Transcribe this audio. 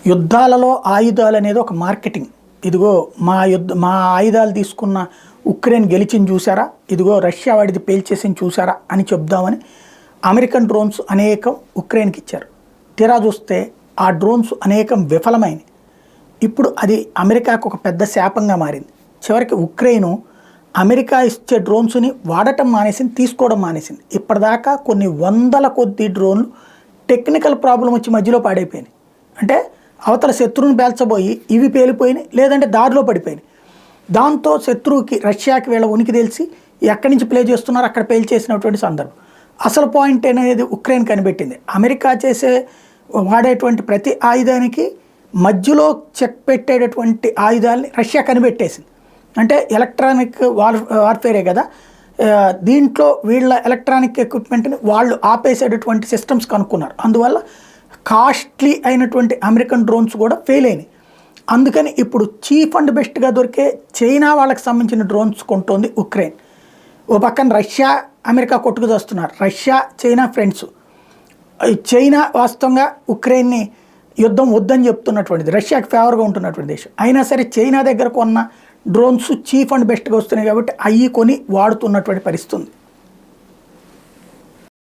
యుద్ధాలలో ఆయుధాలు అనేది ఒక మార్కెటింగ్. ఇదిగో మా ఆయుధాలు తీసుకున్న ఉక్రెయిన్ గెలిచింది చూసారా, ఇదిగో రష్యా వాడిది పేల్చేసింది చూసారా అని చెప్దామని అమెరికన్ డ్రోన్స్ అనేకం ఉక్రెయిన్కి ఇచ్చారు. తీరా చూస్తే ఆ డ్రోన్స్ అనేకం విఫలమైనవి. ఇప్పుడు అది అమెరికాకు ఒక పెద్ద శాపంగా మారింది. చివరికి ఉక్రెయిన్ అమెరికా ఇచ్చే డ్రోన్స్ని వాడటం మానేసింది, తీసుకోవడం మానేసింది. ఇప్పటిదాకా కొన్ని వందల కొద్ది డ్రోన్లు టెక్నికల్ ప్రాబ్లం వచ్చి మధ్యలో పాడైపోయినాయి. అంటే అవతల శత్రువుని పేల్చబోయి ఇవి పేలిపోయినాయి, లేదంటే దారిలో పడిపోయినాయి. దాంతో శత్రువుకి రష్యాకి వీళ్ళ ఉనికి తెలిసి ఎక్కడి నుంచి ప్లే చేస్తున్నారో అక్కడ పేల్చేసినటువంటి సందర్భం. అసలు పాయింట్ అనేది ఉక్రెయిన్ కనిపెట్టింది. అమెరికా వాడేటువంటి ప్రతి ఆయుధానికి మధ్యలో చెక్ పెట్టేటటువంటి ఆయుధాలని రష్యా కనిపెట్టేసింది. అంటే ఎలక్ట్రానిక్ వార్ఫేరే కదా, దీంట్లో వీళ్ళ ఎలక్ట్రానిక్ ఎక్విప్మెంట్ని వాళ్ళు ఆపేసేటటువంటి సిస్టమ్స్ కనుక్కున్నారు. అందువల్ల కాస్ట్లీ అయినటువంటి అమెరికన్ డ్రోన్స్ కూడా ఫెయిల్ అయినాయి. అందుకని ఇప్పుడు చీప్ అండ్ బెస్ట్గా దొరికే చైనా వాళ్ళకి సంబంధించిన డ్రోన్స్ కొంటోంది ఉక్రెయిన్. ఓ పక్కన రష్యా అమెరికా కొట్టుకు చేస్తున్నారు. Russia China friends. చైనా వాస్తవంగా ఉక్రెయిన్ని యుద్ధం వద్దని చెప్తున్నటువంటిది, రష్యాకి ఫేవర్గా ఉంటున్నటువంటి దేశం. అయినా సరే చైనా దగ్గర కొన్న డ్రోన్స్ చీప్ అండ్ బెస్ట్గా వస్తున్నాయి కాబట్టి అవి కొని వాడుతున్నటువంటి పరిస్థితి ఉంది.